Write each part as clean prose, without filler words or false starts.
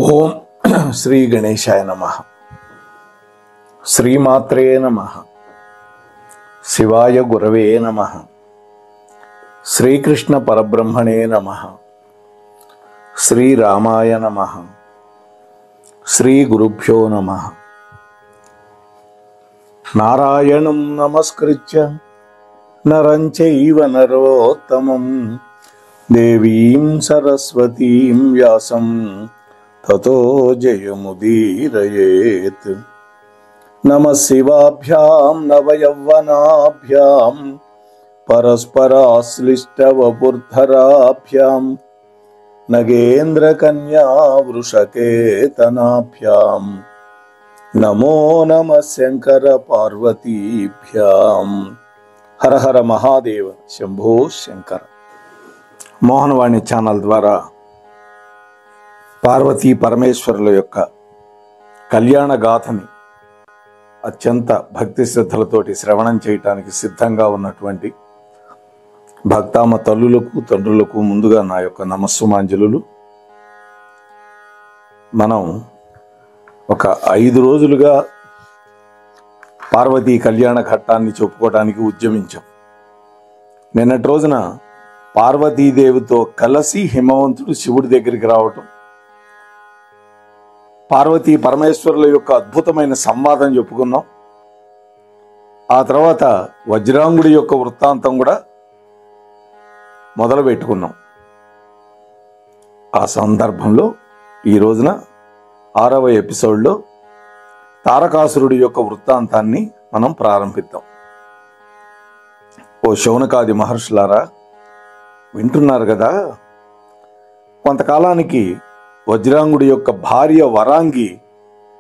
ఓం శ్రీ గణేశాయ నమః. శ్రీమాత్రే నమః. శివాయ గురవే నమః. శ్రీకృష్ణ పరబ్రహ్మణే నమః. శ్రీరామాయ నమః. శ్రీ గురుభ్యో నమః. నారాయణం నమస్కృత్య నరం చైవ నరోత్తమం దేవీం సరస్వతీం వ్యాసం తతో జయముదీరయేత్. నమః శివాభ్యాం నవయౌవనాభ్యాం పరస్పరాశ్లిష్టవపుర్ధరాభ్యాం నగేంద్రకన్యా వృషకేతనాభ్యాం నమో నమః శంకర పార్వతీభ్యాం. హర హర మహాదేవ శంభో శంకర. మోహనవాణి ఛానల్ ద్వారా పార్వతీ పరమేశ్వరుల యొక్క కళ్యాణ గాథని అత్యంత భక్తి శ్రద్ధలతోటి శ్రవణం చేయటానికి సిద్ధంగా ఉన్నటువంటి భక్తామ తల్లులకు తండ్రులకు ముందుగా నా యొక్క నమస్సుమాంజలులు. మనం ఒక 5 రోజులుగా పార్వతీ కళ్యాణ ఘట్టాన్ని చెప్పుకోవడానికి ఉద్యమించాం. నిన్నటి రోజున పార్వతీదేవితో కలిసి హిమవంతుడు శివుడి దగ్గరికి రావటం, పార్వతీ పరమేశ్వరుల యొక్క అద్భుతమైన సంవాదం చెప్పుకున్నాం. ఆ తర్వాత వజ్రాంగుడి యొక్క వృత్తాంతం కూడా మొదలు పెట్టుకున్నాం. ఆ సందర్భంలో ఈ రోజున 6వ ఎపిసోడ్లో తారకాసురుడి యొక్క వృత్తాంతాన్ని మనం ప్రారంభిద్దాం. ఓ శౌనకాది మహర్షులారా, వింటున్నారు కదా. కొంతకాలానికి వజ్రాంగుడి యొక్క భార్య వరాంగి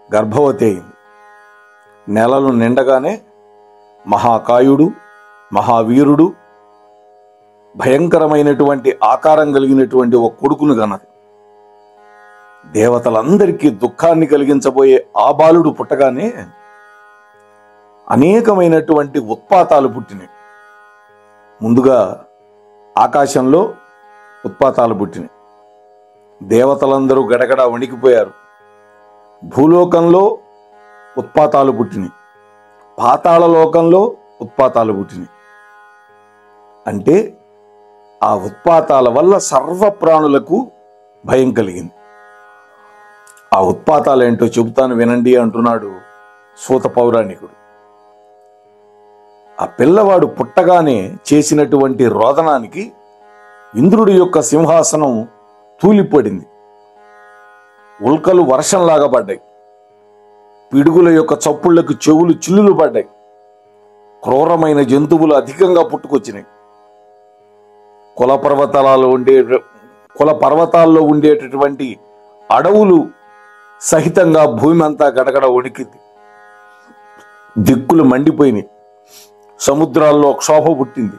గర్భవతి అయింది. నెలలు నిండగానే మహాకాయుడు, మహావీరుడు, భయంకరమైనటువంటి ఆకారం కలిగినటువంటి ఒక కొడుకును కన్నది. దేవతలందరికీ దుఃఖాన్ని కలిగించబోయే ఆ బాలుడు పుట్టగానే అనేకమైనటువంటి ఉత్పాతాలు పుట్టినాయి. ముందుగా ఆకాశంలో ఉత్పాతాలు పుట్టినాయి. దేవతలందరూ గడగడ వణికిపోయారు. భూలోకంలో ఉత్పాతాలు పుట్టినాయి. పాతాళ లోకంలో ఉత్పాతాలు పుట్టినాయి. అంటే ఆ ఉత్పాతాల వల్ల సర్వప్రాణులకు భయం కలిగింది. ఆ ఉత్పాతాలు ఏంటో చెబుతాను వినండి అంటున్నాడు సూత పౌరాణికుడు. ఆ పిల్లవాడు పుట్టగానే చేసినటువంటి రోదనానికి ఇంద్రుడి యొక్క సింహాసనం తూలిపడింది. ఉల్కలు వర్షంలాగా పడ్డాయి. పిడుగుల యొక్క చప్పుళ్లకు చెవులు చిల్లులు పడ్డాయి. క్రూరమైన జంతువులు అధికంగా పుట్టుకొచ్చినాయి. కుల పర్వతాల్లో ఉండేటటువంటి అడవులు సహితంగా భూమి అంతా గడగడ వణికింది. దిక్కులు మండిపోయినాయి. సముద్రాల్లో క్షోభ పుట్టింది.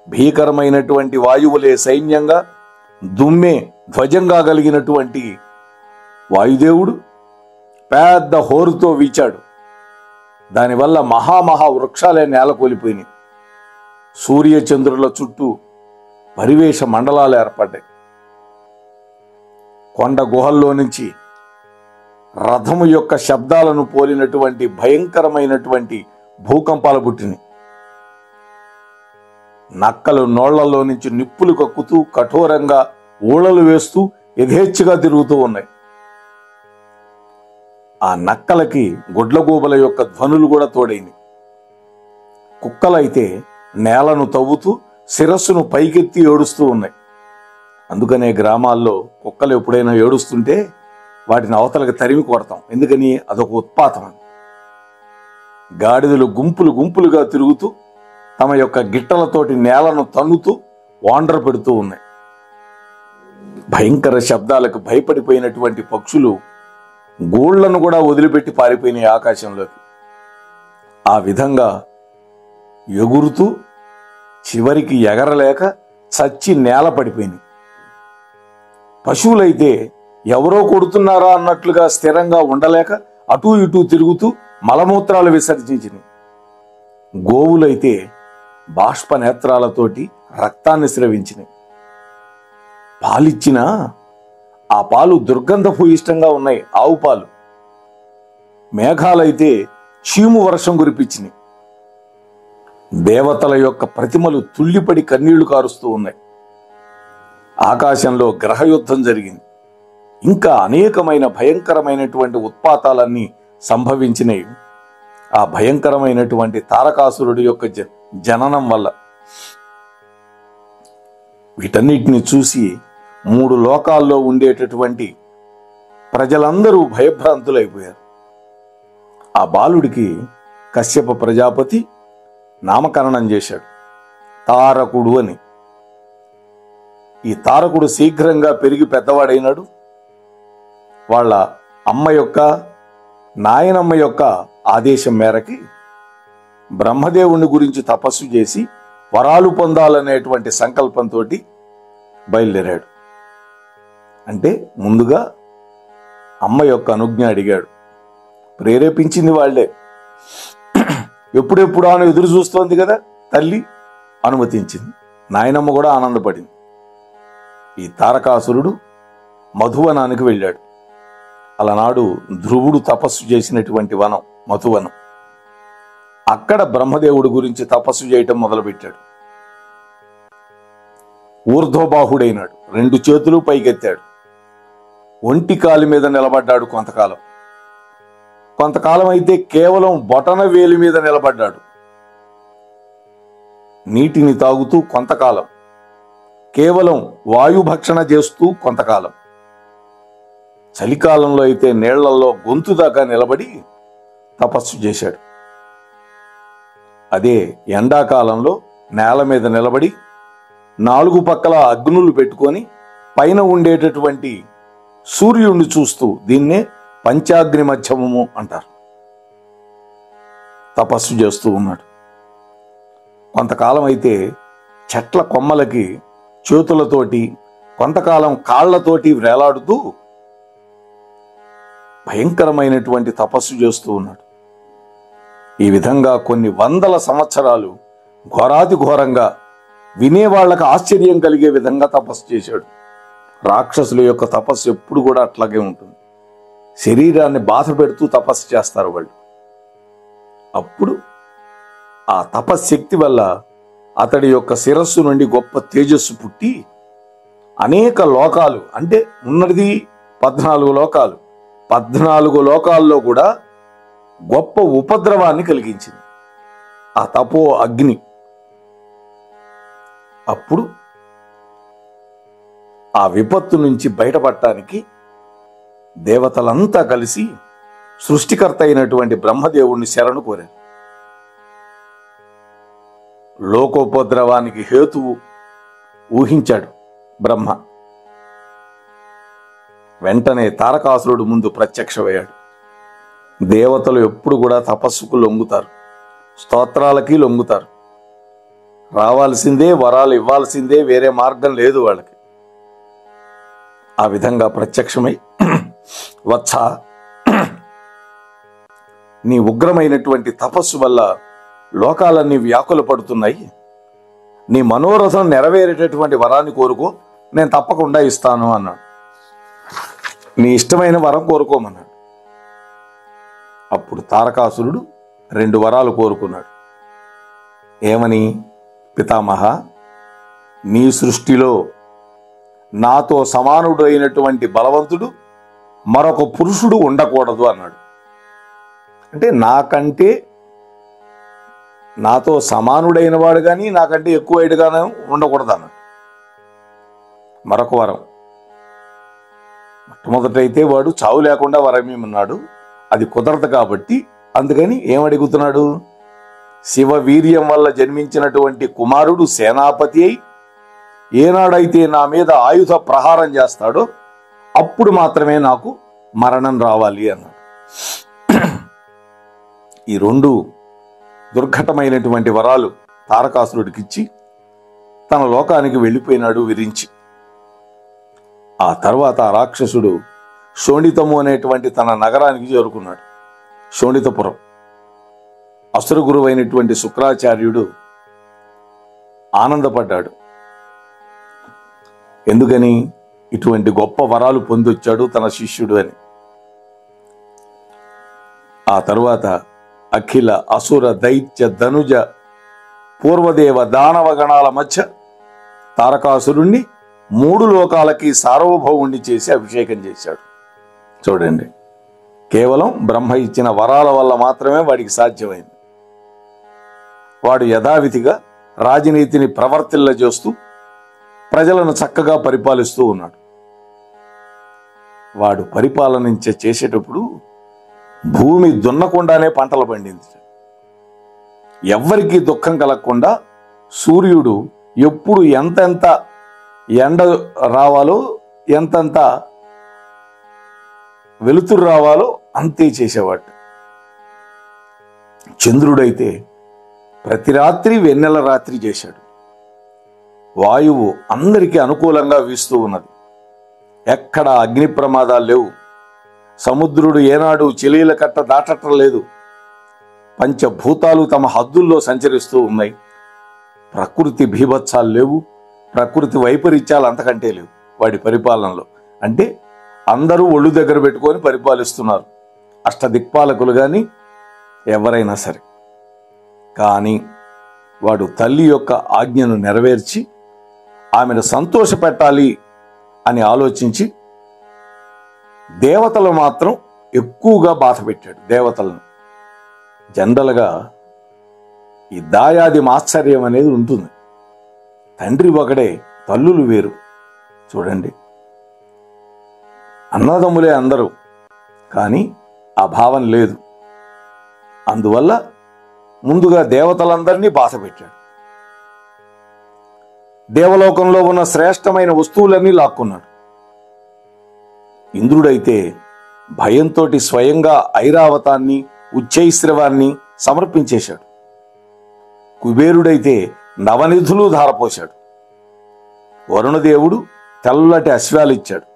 భీకరమైనటువంటి వాయువులే సైన్యంగా, దుమ్మే ధ్వజంగా కలిగినటువంటి వాయుదేవుడు పెద్ద హోరుతో వీచాడు. దానివల్ల మహామహా వృక్షాలే నేలకొలిపోయినాయి. సూర్యచంద్రుల చుట్టూ పరివేశ మండలాలు ఏర్పడ్డాయి. కొండ గుహల్లో నుంచి రథము యొక్క శబ్దాలను పోలినటువంటి భయంకరమైనటువంటి భూకంపాలు పుట్టినాయి. నక్కలు నోళ్లలో నుంచి నిప్పులు కక్కుతూ కఠోరంగా ఊళలు వేస్తూ యథేచ్ఛగా తిరుగుతూ ఉన్నాయి. ఆ నక్కలకి గుడ్లగూబల యొక్క ధ్వనులు కూడా తోడైనవి. కుక్కలైతే నేలను తవ్వుతూ శిరస్సును పైకెత్తి ఏడుస్తూ ఉన్నాయి. అందుకనే గ్రామాల్లో కుక్కలు ఎప్పుడైనా ఏడుస్తుంటే వాటిని అవతలకు తరిమి కొడతాం. ఎందుకని? అదొక ఉత్పాతం. గాడిదలు గుంపులు గుంపులుగా తిరుగుతూ తమ యొక్క గిట్టలతోటి నేలను తన్నుతూ వాండర్ పెడుతూ ఉన్నాయి. భయంకర శబ్దాలకు భయపడిపోయినటువంటి పక్షులు గూళ్లను కూడా వదిలిపెట్టి పారిపోయినాయి ఆకాశంలోకి. ఆ విధంగా ఎగురుతూ చివరికి ఎగరలేక చచ్చి నేల పడిపోయినాయి. పశువులైతే ఎవరో కొడుతున్నారా అన్నట్లుగా స్థిరంగా ఉండలేక అటూ ఇటూ తిరుగుతూ మలమూత్రాలు విసర్జించినాయి. గోవులైతే బాష్ప నేత్రాలతోటి రక్తాన్ని స్రవించినాయి. పాలిచ్చినా ఆ పాలు దుర్గంధభూయిష్టంగా ఉన్నాయి, ఆవు పాలు. మేఘాలైతే చీము వర్షం కురిపించినాయి. దేవతల యొక్క ప్రతిమలు తుల్లిపడి కన్నీళ్లు కారుస్తూ ఉన్నాయి. ఆకాశంలో గ్రహయుద్ధం జరిగింది. ఇంకా అనేకమైన భయంకరమైనటువంటి ఉత్పాతాలన్నీ సంభవించినాయి ఆ భయంకరమైనటువంటి తారకాసురుడి యొక్క జననం వల్ల. వీటన్నిటిని చూసి 3 లోకాల్లో ఉండేటటువంటి ప్రజలందరూ భయభ్రాంతులైపోయారు. ఆ బాలుడికి కశ్యప ప్రజాపతి నామకరణం చేశాడు, తారకుడు అని. ఈ తారకుడు శీఘ్రంగా పెరిగి పెద్దవాడైనాడు. వాళ్ళ అమ్మ యొక్క నాయనమ్మ యొక్క ఆదేశం మేరకి బ్రహ్మదేవుని గురించి తపస్సు చేసి వరాలు పొందాలనేటువంటి సంకల్పంతో బయలుదేరాడు. అంటే ముందుగా అమ్మ యొక్క అనుజ్ఞ అడిగాడు. ప్రేరేపించింది వాళ్లే. ఎప్పుడెప్పుడు అని ఎదురు చూస్తోంది కదా తల్లి, అనుమతించింది. నాయనమ్మ కూడా ఆనందపడింది. ఈ తారకాసురుడు మధువనానికి వెళ్ళాడు. అలనాడు ధ్రువుడు తపస్సు చేసినటువంటి వనం మధువనం. అక్కడ బ్రహ్మదేవుడి గురించి తపస్సు చేయటం మొదలుపెట్టాడు. ఊర్ధ్వబాహుడైనాడు, 2 చేతులు పైకెత్తాడు. ఒంటి కాలి మీద నిలబడ్డాడు కొంతకాలం. కొంతకాలం అయితే కేవలం బొటన వేలి మీద నిలబడ్డాడు. నీటిని తాగుతూ కొంతకాలం, కేవలం వాయుభక్షణ చేస్తూ కొంతకాలం. చలికాలంలో అయితే నీళ్లలో గొంతు దాకా నిలబడి తపస్సు చేశాడు. అదే ఎండాకాలంలో నేల మీద నిలబడి 4 పక్కల అగ్నులు పెట్టుకొని పైన ఉండేటటువంటి సూర్యుడిని చూస్తూ, దీన్నే పంచాగ్ని మధ్యమము అంటారు, తపస్సు చేస్తూ ఉన్నాడు. కొంతకాలం అయితే చెట్ల కొమ్మలకి చేతులతోటి, కొంతకాలం కాళ్లతోటి వేలాడుతూ భయంకరమైనటువంటి తపస్సు చేస్తూ ఉన్నాడు. ఈ విధంగా కొన్ని 100 సంవత్సరాలు ఘోరాతి ఘోరంగా వినేవాళ్లకు ఆశ్చర్యం కలిగే విధంగా తపస్సు చేశాడు. రాక్షసుల యొక్క తపస్సు ఎప్పుడు కూడా అట్లాగే ఉంటుంది. శరీరాన్ని బాధ పెడుతూ తపస్సు చేస్తారు వాళ్ళు. అప్పుడు ఆ తపశ్శక్తి వల్ల అతడి యొక్క శిరస్సు నుండి గొప్ప తేజస్సు పుట్టి అనేక లోకాలు, అంటే ఉన్నది 14 లోకాలు, 14 లోకాల్లో కూడా గొప్ప ఉపద్రవాన్ని కలిగించింది ఆ తపో అగ్ని. అప్పుడు ఆ విపత్తు నుంచి బయటపడటానికి దేవతలంతా కలిసి సృష్టికర్త అయినటువంటి బ్రహ్మదేవుణ్ణి శరణు కోరారు. లోకోపద్రవానికి హేతువు ఊహించాడు బ్రహ్మ. వెంటనే తారకాసురుడు ముందు ప్రత్యక్షమయ్యాడు. దేవతలు ఎప్పుడు కూడా తపస్సుకు లొంగుతారు, స్తోత్రాలకి లొంగుతారు. రావాల్సిందే, వరాలు ఇవ్వాల్సిందే, వేరే మార్గం లేదు వాళ్ళకి. ఆ విధంగా ప్రత్యక్షమై, వత్స, నీ ఉగ్రమైనటువంటి తపస్సు వల్ల లోకాలన్నీ వ్యాకుల పడుతున్నాయి. నీ మనోరథం నెరవేరేటటువంటి వరాన్ని కోరుకో, నేను తప్పకుండా ఇస్తాను అన్నాడు. నీ ఇష్టమైన వరం కోరుకోమన్నాడు. అప్పుడు తారకాసురుడు 2 వరాలు కోరుకున్నాడు. ఏమని? పితామహ, నీ సృష్టిలో నాతో సమానుడు అయినటువంటి బలవంతుడు మరొక పురుషుడు ఉండకూడదు అన్నాడు. అంటే నాకంటే, నాతో సమానుడైన వాడు కానీ నాకంటే ఎక్కువైడుగానే ఉండకూడదు అన్నాడు. మరొక వరం, మొట్టమొదటైతే వాడు చావు లేకుండా వరమేమన్నాడు, అది కుదరదు కాబట్టి అందుకని ఏమడుగుతున్నాడు? శివ వీర్యం వల్ల జన్మించినటువంటి కుమారుడు సేనాపతి అయి ఏనాడైతే నా మీద ఆయుధ ప్రహారం చేస్తాడో అప్పుడు మాత్రమే నాకు మరణం రావాలి అన్నాడు. ఈ 2 దుర్ఘటమైనటువంటి వరాలు తారకాసురుడికిచ్చి తన లోకానికి వెళ్ళిపోయినాడు విరించి. ఆ తర్వాత రాక్షసుడు శోణితము అనేటువంటి తన నగరానికి చేరుకున్నాడు. శోణితపురం. అసుర గురువైనటువంటి శుక్రాచార్యుడు ఆనందపడ్డాడు. ఎందుకని? ఇటువంటి గొప్ప వరాలు పొందొచ్చాడు తన శిష్యుడు అని. ఆ తరువాత అఖిల అసుర దైత్య ధనుజ పూర్వదేవ దానవ గణాల మధ్య తారకాసురుణ్ణి 3 లోకాలకి సార్వభౌముణ్ణి చేసి అభిషేకం చేశాడు. చూడండి, కేవలం బ్రహ్మ ఇచ్చిన వరాల వల్ల మాత్రమే వాడికి సాధ్యమైంది. వాడు యథావిధిగా రాజనీతిని ప్రవర్తిల్లజేస్తూ ప్రజలను చక్కగా పరిపాలిస్తూ ఉన్నాడు. వాడు పరిపాలన చేసేటప్పుడు భూమి దున్నకుండానే పంటలు పండింది. ఎవ్వరికీ దుఃఖం కలగకుండా సూర్యుడు ఎప్పుడు ఎంతెంత ఎండ రావాలో, ఎంతంత వెలుతురు రావాలో అంతే చేసేవాడు. చంద్రుడైతే ప్రతి రాత్రి వెన్నెల రాత్రి చేశాడు. వాయువు అందరికీ అనుకూలంగా వీస్తూ ఉన్నది. ఎక్కడ అగ్ని ప్రమాదాలు లేవు. సముద్రుడు ఏనాడు చెలీల కట్ట దాటటం లేదు. పంచభూతాలు తమ హద్దుల్లో సంచరిస్తూ ఉన్నాయి. ప్రకృతి భీభత్సాలు లేవు. ప్రకృతి వైపరీత్యాలు అంతకంటే లేవు వాడి పరిపాలనలో. అంటే అందరూ ఒళ్ళు దగ్గర పెట్టుకొని పరిపాలిస్తున్నారు, అష్టదిక్పాలకులు కానీ ఎవరైనా సరే. కానీ వాడు తల్లి యొక్క ఆజ్ఞను నెరవేర్చి ఆమెను సంతోషపెట్టాలి అని ఆలోచించి దేవతలు మాత్రం ఎక్కువగా బాధ పెట్టాడు. దేవతలను జనరల్గా ఈ దాయాది మాత్సర్యం అనేది ఉంటుంది. తండ్రి ఒకడే, తల్లులు వేరు. చూడండి, అన్నదమ్ములే అందరూ, కానీ ఆ భావం లేదు. అందువల్ల ముందుగా దేవతలందరినీ బాధ పెట్టాడు. దేవలోకంలో ఉన్న శ్రేష్టమైన వస్తువులన్నీ లాక్కున్నాడు. ఇంద్రుడైతే భయంతో స్వయంగా ఐరావతాన్ని, ఉచ్చైశ్రవాన్ని సమర్పించేశాడు. కుబేరుడైతే నవనిధులు ధారపోశాడు. వరుణదేవుడు తెల్లటి అశ్వాలిచ్చాడు.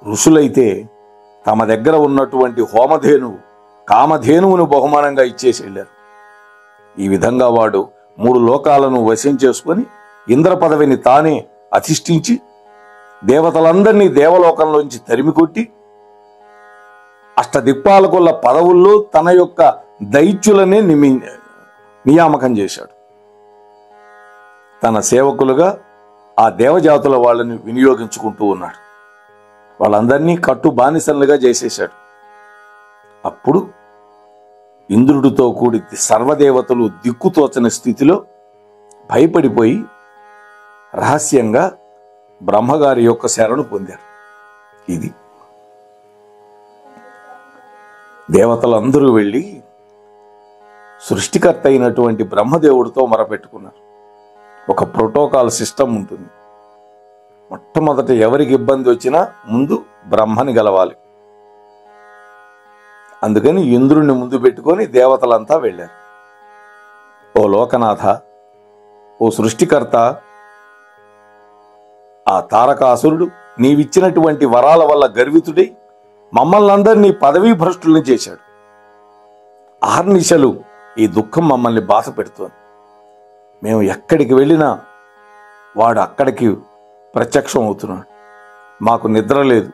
ఋషులైతే తమ దగ్గర ఉన్నటువంటి హోమధేనువు, కామధేనువును బహుమానంగా ఇచ్చేసి వెళ్ళారు. ఈ విధంగా వాడు 3 లోకాలను వశం చేసుకొని ఇంద్ర పదవిని తానే అధిష్ఠించి దేవతలందరినీ దేవలోకంలోంచి తరిమికొట్టి అష్టదిక్పాలకుల పదవుల్లో తన యొక్క దైత్యులనే నియామకం చేశాడు. తన సేవకులుగా ఆ దేవజాతుల వాళ్ళని వినియోగించుకుంటూ ఉన్నాడు. వాళ్ళందరినీ కట్టు బానిసలుగా చేసేశాడు. అప్పుడు ఇంద్రుడితో కూడి సర్వదేవతలు దిక్కుతోచని స్థితిలో భయపడిపోయి రహస్యంగా బ్రహ్మగారి యొక్క శరణు పొందారు. ఇది దేవతలందరూ వెళ్ళి సృష్టికర్త అయినటువంటి బ్రహ్మదేవుడితో మొరపెట్టుకున్నారు. ఒక ప్రోటోకాల్ సిస్టమ్ ఉంటుంది. మొట్టమొదట ఎవరికి ఇబ్బంది వచ్చినా ముందు బ్రహ్మని గెలవాలి. అందుకని ఇంద్రుణ్ణి ముందు పెట్టుకొని దేవతలంతా వెళ్ళారు. ఓ లోకనాథ, ఓ సృష్టికర్త, ఆ తారకాసురుడు నీవిచ్చినటువంటి వరాల వల్ల గర్వితుడై మమ్మల్ని అందరినీ పదవీ భ్రష్టుల్ని చేశాడు. ఆర్నిశలు ఈ దుఃఖం మమ్మల్ని బాధ పెడుతోంది. మేము ఎక్కడికి వెళ్ళినా వాడు అక్కడికి ప్రత్యక్షం అవుతున్నాడు. మాకు నిద్ర లేదు.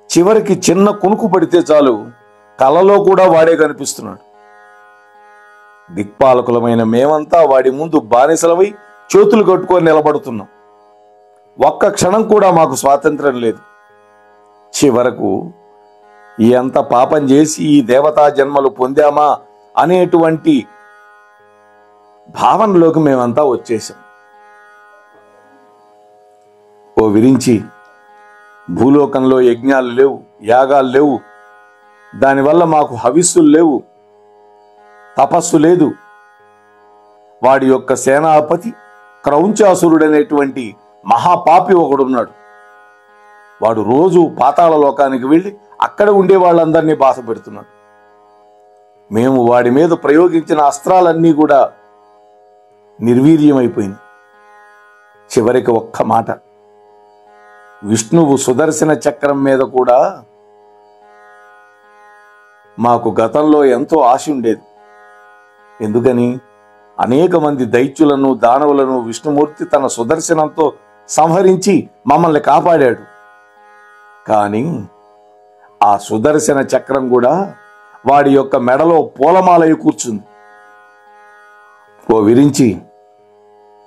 చివరికి చిన్న కునుకు పడితే చాలు కలలో కూడా వాడే కనిపిస్తున్నాడు. దిక్పాలకులమైన మేమంతా వాడి ముందు బానిసలమై చేతులు కట్టుకొని నిలబడుతున్నాం. ఒక్క క్షణం కూడా మాకు స్వాతంత్రం లేదు. చివరకు ఎంత పాపం చేసి ఈ దేవతా జన్మలు పొందామా అనేటువంటి భావనలోకి మేమంతా వచ్చేసాం. ఓ విరించి, భూలోకంలో యజ్ఞాలు లేవు, యాగాలు లేవు. దానివల్ల మాకు హవిస్సులు లేవు, తపస్సు లేదు. వాడి యొక్క సేనాపతి క్రౌంచాసురుడనేటువంటి మహాపాపి ఒకడున్నాడు. వాడు రోజు పాతాళ లోకానికి వెళ్ళి అక్కడ ఉండే వాళ్ళందరినీ బాధ పెడుతున్నాడు. మేము వాడి మీద ప్రయోగించిన అస్త్రాలన్నీ కూడా నిర్వీర్యమైపోయింది. చివరికి ఒక్క మాట, విష్ణువు సుదర్శన చక్రం మీద కూడా మాకు గతంలో ఎంతో ఆశ ఉండేది. ఎందుకని? అనేక మంది దైత్యులను దానవులను విష్ణుమూర్తి తన సుదర్శనంతో సంహరించి మమ్మల్ని కాపాడాడు. కానీ ఆ సుదర్శన చక్రం కూడా వాడి యొక్క మెడలో పూలమాలై కూర్చుంది. ఓ విరించి,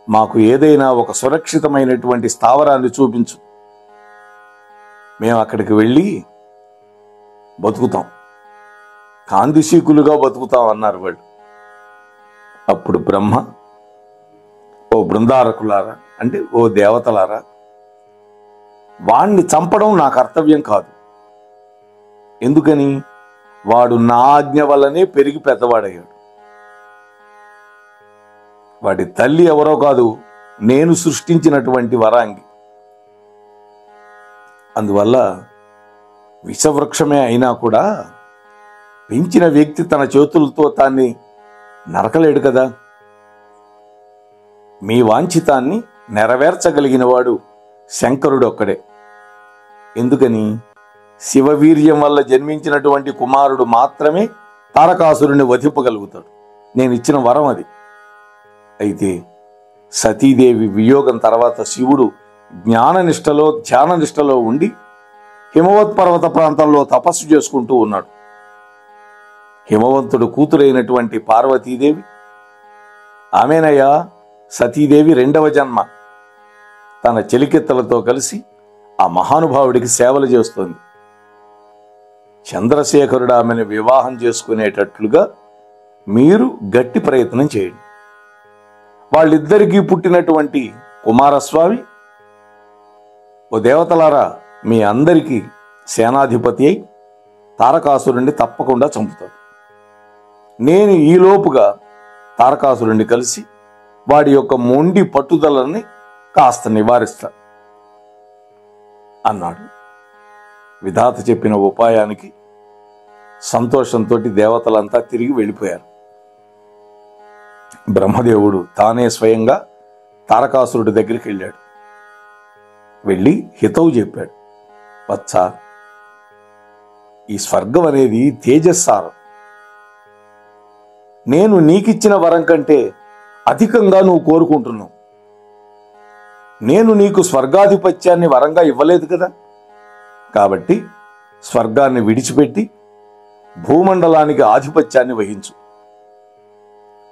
మాకు ఏదైనా ఒక సురక్షితమైనటువంటి స్థావరాన్ని చూపించు, మేము అక్కడికి వెళ్ళి బతుకుతాం, కాందిశీకులుగా బతుకుతాం అన్నారు వాళ్ళు. అప్పుడు బ్రహ్మ, ఓ బృందారకులారా, అంటే ఓ దేవతలారా, వాణ్ణి చంపడం నా కర్తవ్యం కాదు. ఎందుకని? వాడు నా ఆజ్ఞ వల్లనే పెరిగి పెద్దవాడయ్యాడు. వాడి తల్లి ఎవరో కాదు, నేను సృష్టించినటువంటి వరాంగి. అందువల్ల విషవృక్షమే అయినా కూడా పెంచిన వ్యక్తి తన చేతులతో తాన్ని నరకలేడు కదా. మీ వాంఛితాన్ని నెరవేర్చగలిగిన వాడు శంకరుడు ఒక్కడే. ఎందుకని? శివవీర్యం వల్ల జన్మించినటువంటి కుమారుడు మాత్రమే తారకాసురుణ్ణి వధింపగలుగుతాడు. నేను ఇచ్చిన వరం అది. అయితే సతీదేవి వియోగం తర్వాత శివుడు జ్ఞాననిష్టలో ధ్యాననిష్టలో ఉండి హిమవత్ పర్వత ప్రాంతంలో తపస్సు చేసుకుంటూ ఉన్నాడు. హిమవంతుడు కూతురైనటువంటి పార్వతీదేవి, ఆమెనయ్యా సతీదేవి రెండవ జన్మ, తన చెలికెత్తలతో కలిసి ఆ మహానుభావుడికి సేవలు చేస్తోంది. చంద్రశేఖరుడు ఆమెను వివాహం చేసుకునేటట్లుగా మీరు గట్టి ప్రయత్నం చేయండి. వాళ్ళిద్దరికీ పుట్టినటువంటి కుమారస్వామి, ఓ దేవతలారా, మీ అందరికీ సేనాధిపతి అయి తారకాసురుణ్ణి తప్పకుండా చంపుతాడు. నేను ఈలోపుగా తారకాసురుణ్ణి కలిసి వాడి యొక్క మొండి పట్టుదలని కాస్త నివారిస్తా అన్నాడు. విధాత చెప్పిన ఉపాయానికి సంతోషంతో దేవతలంతా తిరిగి వెళ్ళిపోయారు. బ్రహ్మదేవుడు తానే స్వయంగా తారకాసురుడి దగ్గరికి వెళ్ళాడు. వెళ్ళి హితవు చెప్పాడు. వత్స, ఈ స్వర్గం అనేది తేజస్సారం. నేను నీకిచ్చిన వరం కంటే అధికంగా నువ్వు కోరుకుంటున్నావు. నేను నీకు స్వర్గాధిపత్యాన్ని వరంగా ఇవ్వలేదు కదా. కాబట్టి స్వర్గాన్ని విడిచిపెట్టి భూమండలానికి ఆధిపత్యాన్ని వహించు.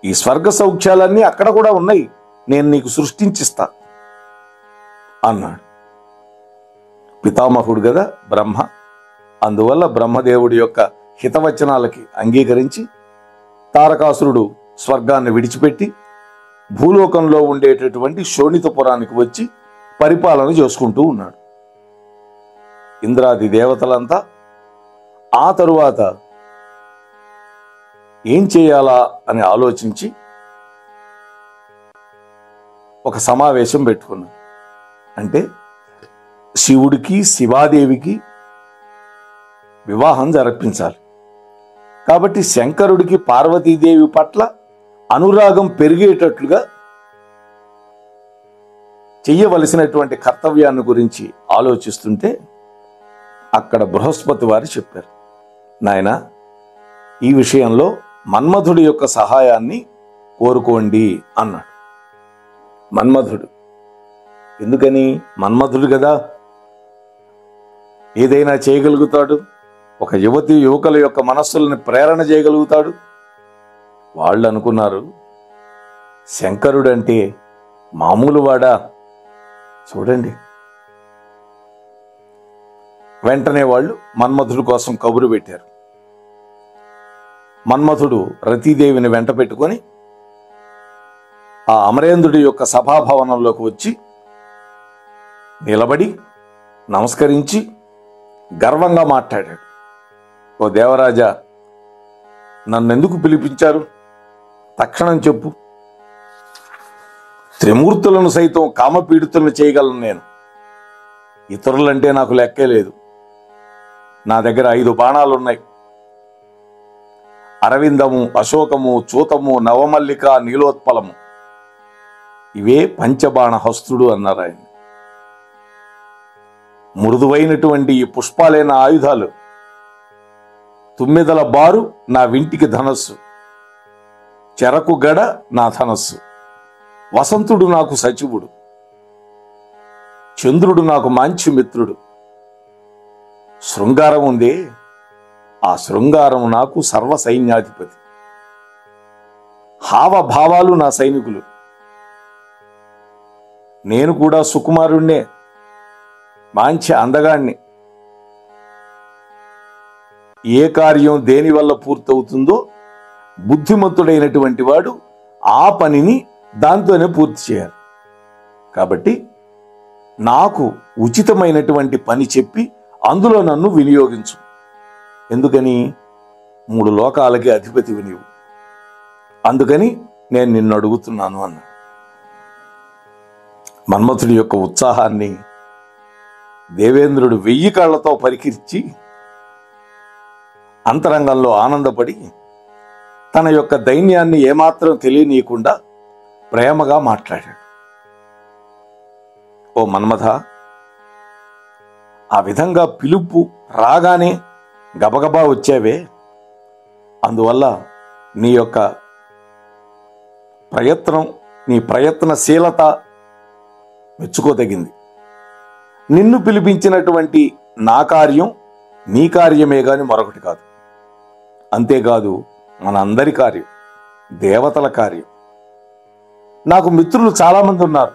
ఈ స్వర్గ సౌఖ్యాలన్నీ అక్కడ కూడా ఉన్నాయి, నేను నీకు సృష్టించిస్తా అన్నాడు. పితామహుడు కదా బ్రహ్మ. అందువల్ల బ్రహ్మదేవుడి యొక్క హితవచనాలకి అంగీకరించి తారకాసురుడు స్వర్గాన్ని విడిచిపెట్టి భూలోకంలో ఉండేటటువంటి శోణితపురానికి వచ్చి పరిపాలన చేసుకుంటూ ఉన్నాడు. ఇంద్రాది దేవతలంతా ఆ తరువాత ఏం చేయాలా అని ఆలోచించి ఒక సమావేశం పెట్టుకున్నారు. అంటే శివుడికి శివాదేవికి వివాహం జరిపించాలి. కాబట్టి శంకరుడికి పార్వతీదేవి పట్ల అనురాగం పెరిగేటట్లుగా చెయ్యవలసినటువంటి కర్తవ్యాన్ని గురించి ఆలోచిస్తుంటే అక్కడ బృహస్పతి వారు చెప్పారు, నాయనా, ఈ విషయంలో మన్మధుడి యొక్క సహాయాన్ని కోరుకోండి అన్నాడు. మన్మధుడు ఎందుకని? మన్మధుడు కదా, ఏదైనా చేయగలుగుతాడు. ఒక యువతి యువకుల యొక్క మనస్సులను ప్రేరణ చేయగలుగుతాడు. వాళ్ళు అనుకున్నారు, శంకరుడు అంటే మామూలు వాడా? చూడండి. వెంటనే వాళ్ళు మన్మధుడి కోసం కబురు పెట్టారు. మన్మధుడు రతీదేవిని వెంట పెట్టుకొని ఆ అమరేంద్రుడి యొక్క సభాభవనంలోకి వచ్చి నిలబడి నమస్కరించి గర్వంగా మాట్లాడాడు. ఓ దేవరాజా, నన్నెందుకు పిలిపించారు? తక్షణం చెప్పు. త్రిమూర్తులను సైతం కామపీడితులను చేయగలను నేను. ఇతరులంటే నాకు లెక్కే లేదు. నా దగ్గర 5 బాణాలున్నాయి. అరవిందము, అశోకము, చూతము, నవమల్లిక, నీలోత్పలము, ఇవే పంచబాణ హస్తుడు అన్నారు ఆయన. మృదువైనటువంటి ఈ పుష్పాలే నా ఆయుధాలు. తుమ్మెదల బారు నా వింటికి ధనస్సు. చెరకు గడ నా ధనస్సు, వసంతుడు నాకు సచివుడు, చంద్రుడు నాకు మంచి మిత్రుడు. శృంగారం ఉందే, ఆ శృంగారం నాకు సర్వ సైన్యాధిపతి. హావభావాలు నా సైనికులు. నేను కూడా సుకుమారుణ్ణే, మంచి అందగాణ్ణి. ఏ కార్యం దేని వల్ల పూర్తవుతుందో బుద్ధిమంతుడైనటువంటి వాడు ఆ పనిని దాంతోనే పూర్తి చేయాలి. కాబట్టి నాకు ఉచితమైనటువంటి పని చెప్పి అందులో నన్ను వినియోగించు. ఎందుకని? 3 లోకాలకి అధిపతివి నీవు. అందుకని నేను నిన్ను అడుగుతున్నాను అన్నాడు. మన్మథుడి యొక్క ఉత్సాహాన్ని దేవేంద్రుడు 1000 కళ్ళతో పరికిర్చి అంతరంగంలో ఆనందపడి తన యొక్క దైన్యాన్ని ఏమాత్రం తెలియనీయకుండా ప్రేమగా మాట్లాడాడు. ఓ మన్మథ, ఆ విధంగా పిలుపు రాగానే గబగబా వచ్చావే, అందువల్ల నీ యొక్క ప్రయత్నం, నీ ప్రయత్నశీలత మెచ్చుకోదగింది. నిన్ను పిలిపించినటువంటి నా కార్యం నీ కార్యమే గాని మరొకటి కాదు. అంతేకాదు, మన అందరి కార్యం, దేవతల కార్యం. నాకు మిత్రులు చాలామంది ఉన్నారు,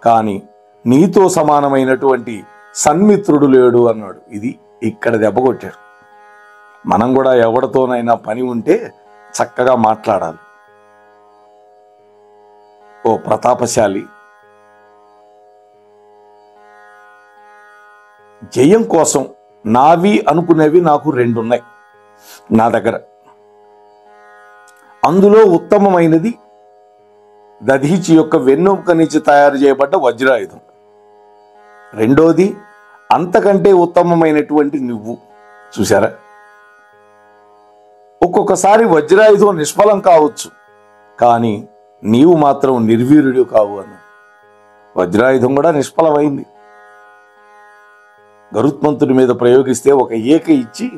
కానీ నీతో సమానమైనటువంటి సన్మిత్రుడు లేడు అన్నాడు. ఇది ఇక్కడ దెబ్బ కొట్టాడు. మనం కూడా ఎవరితోనైనా పని ఉంటే చక్కగా మాట్లాడాలి. ఓ ప్రతాపశాలి, జయం కోసం నావి అనుకునేవి నాకు 2 ఉన్నాయి నా దగ్గర. అందులో ఉత్తమమైనది దధీచి యొక్క వెన్నెముక నుంచి తయారు చేయబడ్డ వజ్రాయుధం. రెండోది అంతకంటే ఉత్తమమైనటువంటి నువ్వు. చూసారా, ఒక్కొక్కసారి వజ్రాయుధం నిష్ఫలం కావచ్చు, కానీ నీవు మాత్రం నిర్వీర్యుడు కావు అన్న. వజ్రాయుధం కూడా నిష్ఫలమైంది. గరుత్మంతుడి మీద ప్రయోగిస్తే ఒక ఏక ఇచ్చి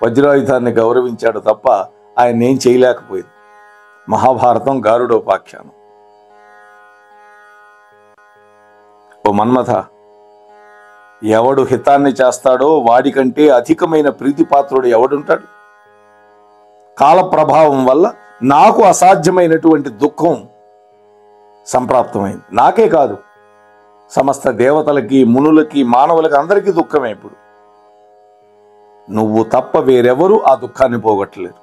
వజ్రాయుధాన్ని గౌరవించాడు తప్ప ఆయన ఏం చేయలేకపోయింది. మహాభారతం గారుడోపాఖ్యానం. ఓ మన్మథ, ఎవడు హితాన్ని చేస్తాడో వాడికంటే అధికమైన ప్రీతిపాత్రుడు ఎవడుంటాడు? కాల ప్రభావం వల్ల నాకు అసాధ్యమైనటువంటి దుఃఖం సంప్రాప్తమైంది. నాకే కాదు, సమస్త దేవతలకి, మునులకి, మానవులకి, అందరికీ దుఃఖమే. ఇప్పుడు నువ్వు తప్ప వేరెవరూ ఆ దుఃఖాన్ని పోగొట్టలేరు.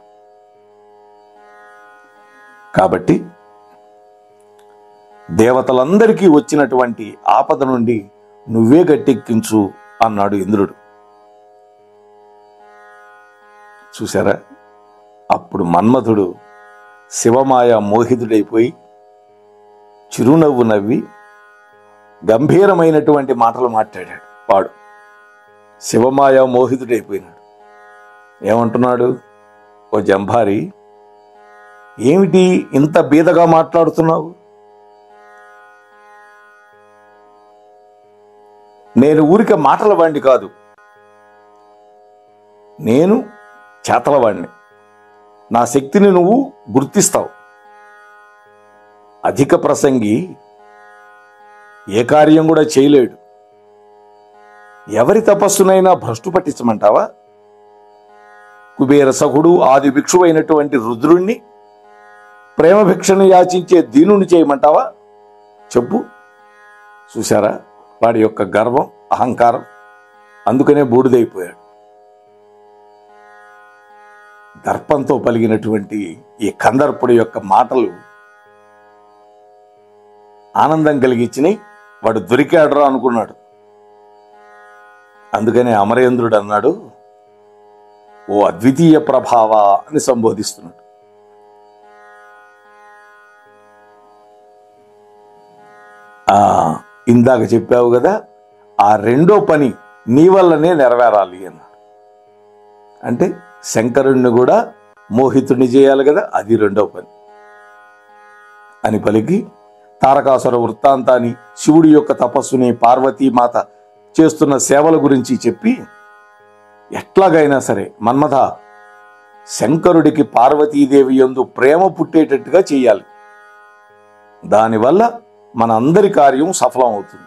కాబట్టి దేవతలందరికీ వచ్చినటువంటి ఆపద నుండి నువ్వే గట్టెక్కించు అన్నాడు ఇంద్రుడు. చూసారా, అప్పుడు మన్మథుడు శివమాయ మోహితుడైపోయి చిరునవ్వు నవ్వి గంభీరమైనటువంటి మాటలు మాట్లాడాడు. వాడు శివమాయ మోహితుడైపోయినాడు. ఏమంటున్నాడు? ఓ జంభారి, ఏమిటి ఇంత బీదగా మాట్లాడుతున్నావు? నేను ఊరికే మాటల వాణ్ణి కాదు, నేను చేతల వాణ్ణి. నా శక్తిని నువ్వు గుర్తిస్తావు. అధిక ప్రసంగి ఏ కార్యం కూడా చేయలేడు. ఎవరి తపస్సునైనా భ్రష్టు పట్టించమంటావా? కుబేర సఖుడు ఆది భిక్షువైనటువంటి రుద్రుణ్ణి ప్రేమ భిక్షను యాచించే దీనుని చేయమంటావా? చెప్పు. చూశారా వాడి యొక్క గర్వం, అహంకారం? అందుకనే బూడిదైపోయాడు. దర్పంతో పలిగినటువంటి ఈ కందర్పుడి యొక్క మాటలు ఆనందం కలిగించినాయి. వాడు దొరికాడురా అనుకున్నాడు. అందుకనే అమరేంద్రుడు అన్నాడు, ఓ అద్వితీయ ప్రభావ అని సంబోధిస్తున్నాడు. ఇందాక చెప్పావు కదా, ఆ రెండో పని నీ వల్లనే నెరవేరాలి అన్నాడు. అంటే శంకరుణ్ణి కూడా మోహితుడిని చేయాలి కదా, అది రెండో పని అని పలికి తారకాసుర వృత్తాంతాన్ని, శివుడి యొక్క తపస్సుని, పార్వతీమాత చేస్తున్న సేవల గురించి చెప్పి, ఎట్లాగైనా సరే మన్మథ, శంకరుడికి పార్వతీదేవి యందు ప్రేమ పుట్టేటట్టుగా చెయ్యాలి. దానివల్ల మన అందరి కార్యం సఫలం అవుతుంది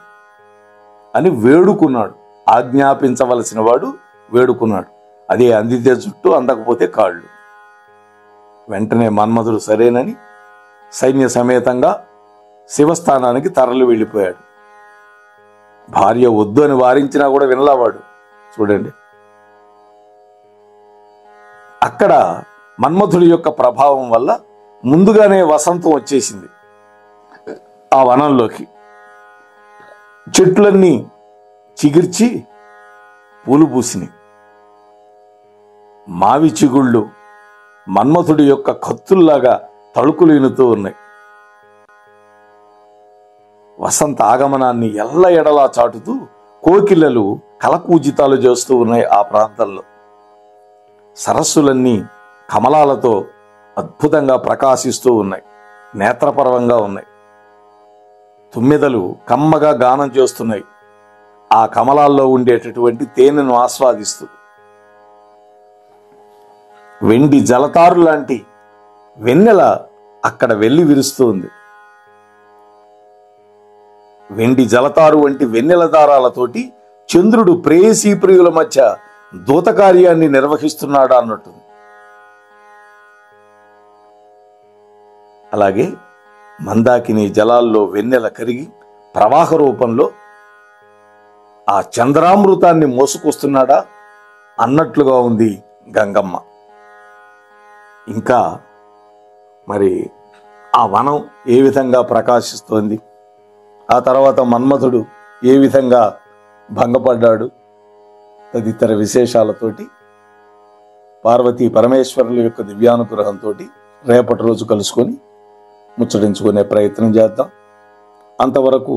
అని వేడుకున్నాడు. ఆజ్ఞాపించవలసిన వాడు వేడుకున్నాడు. అదే అందితే జుట్టు, అందకపోతే కాళ్ళు. వెంటనే మన్మధుడు సరేనని సైన్య సమేతంగా శివస్థానానికి తరలి వెళ్ళిపోయాడు. భార్య వద్దు అని వారించినా కూడా వినలావాడు. చూడండి, అక్కడ మన్మధుడి యొక్క ప్రభావం వల్ల ముందుగానే వసంతం వచ్చేసింది. ఆ వనంలోకి చెట్లన్నీ చిగిర్చి పూలు పూసినాయి. మావి చిగుళ్ళు మన్మథుడి యొక్క కత్తుల్లాగా తళుకులు ఇనుతూ ఉన్నాయి. వసంత ఆగమనాన్ని ఎల్ల ఎడలా చాటుతూ కోకిలలు కలకూజితాలు చేస్తూ ఉన్నాయి. ఆ ప్రాంతంలో సరస్సులన్నీ కమలాలతో అద్భుతంగా ప్రకాశిస్తూ ఉన్నాయి, నేత్రపర్వంగా ఉన్నాయి. తుమ్మెదలు కమ్మగా గానం చేస్తున్నాయి, ఆ కమలాల్లో ఉండేటటువంటి తేనెను ఆస్వాదిస్తూ. వెండి జలతారు లాంటి వెన్నెల అక్కడ వెళ్ళి విరుస్తూ ఉంది. వెండి జలతారు వంటి వెన్నెల దారాలతోటి చంద్రుడు ప్రేయసీ ప్రియుల మధ్య దూత కార్యాన్ని నిర్వహిస్తున్నాడా అన్నట్టుంది. అలాగే మందాకిని జలాల్లో వెన్నెల కరిగి ప్రవాహ రూపంలో ఆ చంద్రామృతాన్ని మోసుకొస్తున్నాడా అన్నట్లుగా ఉంది గంగమ్మ. ఇంకా మరి ఆ వనం ఏ విధంగా ప్రకాశిస్తోంది, ఆ తర్వాత మన్మథుడు ఏ విధంగా భంగపడ్డాడు, తదితర విశేషాలతోటి పార్వతీ పరమేశ్వరుల యొక్క దివ్యానుగ్రహంతో రేపటి రోజు కలుసుకొని ముచ్చటించుకునే ప్రయత్నం చేద్దాం. అంతవరకు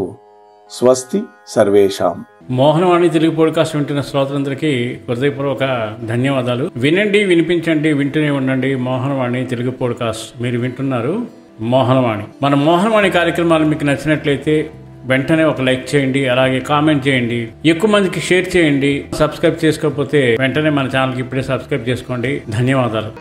స్వస్తి సర్వేషాం. మోహనవాణి తెలుగు పాడ్కాస్ట్ వింటున్న శ్రోతలందరికీ హృదయపూర్వక ధన్యవాదాలు. వినండి, వినిపించండి, వింటూనే ఉండండి. మోహనవాణి తెలుగు పాడ్కాస్ట్ మీరు వింటున్నారు. మోహనవాణి. మన మోహనవాణి కార్యక్రమాలు మీకు నచ్చినట్లయితే వెంటనే ఒక లైక్ చేయండి, అలాగే కామెంట్ చేయండి, ఎక్కువ మందికి షేర్ చేయండి. సబ్స్క్రైబ్ చేసుకోకపోతే వెంటనే మన ఛానల్కి ఇప్పుడే సబ్స్క్రైబ్ చేసుకోండి. ధన్యవాదాలు.